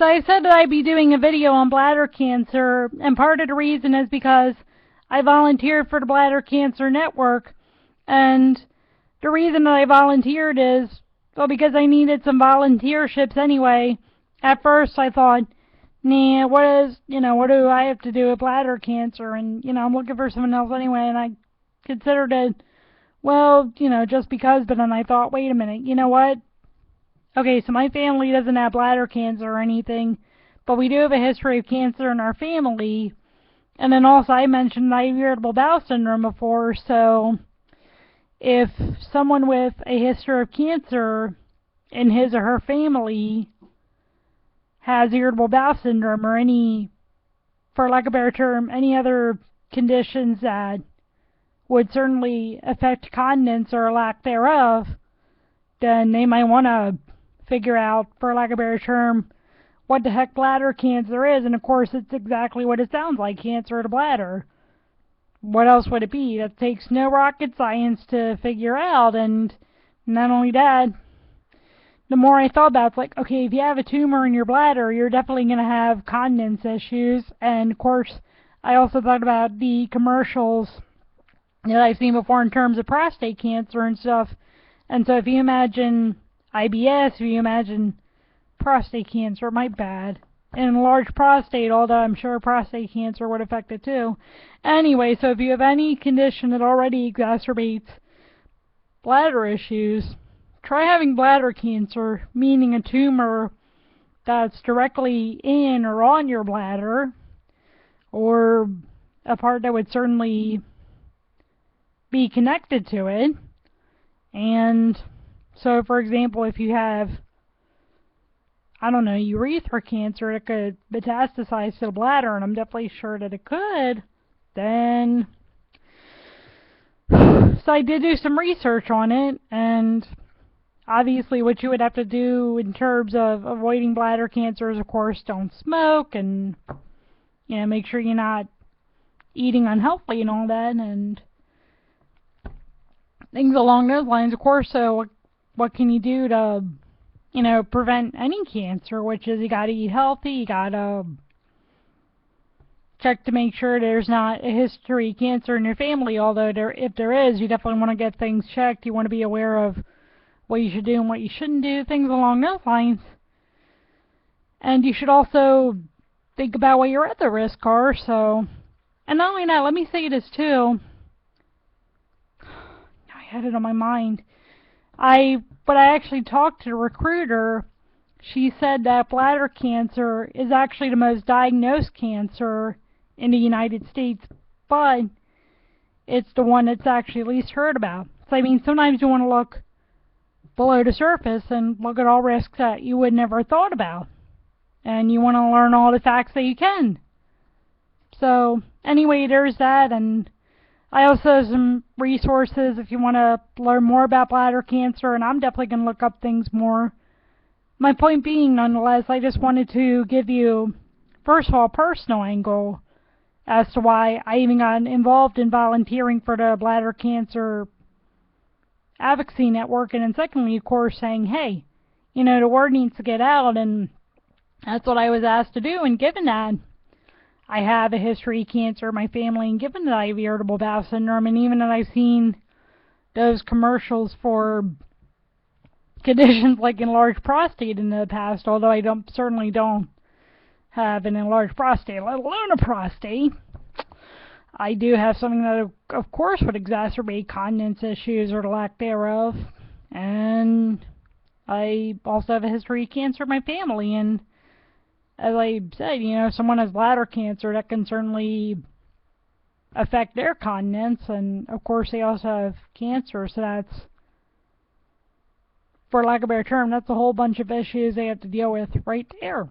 So I said that I'd be doing a video on bladder cancer, and part of the reason is because I volunteered for the Bladder Cancer Network, and the reason that I volunteered is, well, because I needed some volunteerships anyway. At first I thought, nah, what do I have to do with bladder cancer? And, I'm looking for someone else anyway, and I considered it, well, just because, but then I thought, wait a minute, you know what? Okay, so my family doesn't have bladder cancer or anything, but we do have a history of cancer in our family. And then also I mentioned I have irritable bowel syndrome before, so if someone with a history of cancer in his or her family has irritable bowel syndrome or any, for lack of a better term, any other conditions that would certainly affect continence or lack thereof, then they might want to figure out, for lack of a better term, what the heck bladder cancer is. And of course it's exactly what it sounds like, cancer of the bladder. What else would it be? That takes no rocket science to figure out. And not only that, the more I thought about it, it's like, okay, if you have a tumor in your bladder, you're definitely going to have continence issues. And of course I also thought about the commercials that I've seen before in terms of prostate cancer and stuff. And so if you imagine IBS, if you imagine prostate cancer, my bad, and enlarged prostate, although I'm sure prostate cancer would affect it too. Anyway, so if you have any condition that already exacerbates bladder issues, try having bladder cancer, meaning a tumor that's directly in or on your bladder, or a part that would certainly be connected to it. And so, for example, if you have, I don't know, urethra cancer, it could metastasize to the bladder, and I'm definitely sure that it could, then, so I did do some research on it, and obviously what you would have to do in terms of avoiding bladder cancer is, of course, don't smoke, and, make sure you're not eating unhealthily and all that, and things along those lines, of course. So what can you do to, prevent any cancer, which is you got to eat healthy, you got to check to make sure there's not a history of cancer in your family, although if there is, you definitely want to get things checked. You want to be aware of what you should do and what you shouldn't do, things along those lines. And you should also think about what your other risks are. So, and not only that, let me say this too. I had it on my mind. But I actually talked to the recruiter. She said that bladder cancer is actually the most diagnosed cancer in the United States, but it's the one that's actually least heard about. So, I mean, sometimes you want to look below the surface and look at all risks that you would never have thought about. And you want to learn all the facts that you can. So, anyway, there's that. And I also have some resources if you want to learn more about bladder cancer, and I'm definitely going to look up things more. My point being, nonetheless, I just wanted to give you, first of all, a personal angle as to why I even got involved in volunteering for the Bladder Cancer Advocacy Network, and then secondly, of course, saying, hey, the word needs to get out, and that's what I was asked to do. And given that I have a history of cancer in my family, and given that I have irritable bowel syndrome, and even that I've seen those commercials for conditions like enlarged prostate in the past, although I certainly don't have an enlarged prostate, let alone a prostate, I do have something that, of course, would exacerbate continence issues or the lack thereof. And I also have a history of cancer in my family, and as I said, if someone has bladder cancer, that can certainly affect their continence, and of course they also have cancer, so that's, for lack of a better term, that's a whole bunch of issues they have to deal with right there.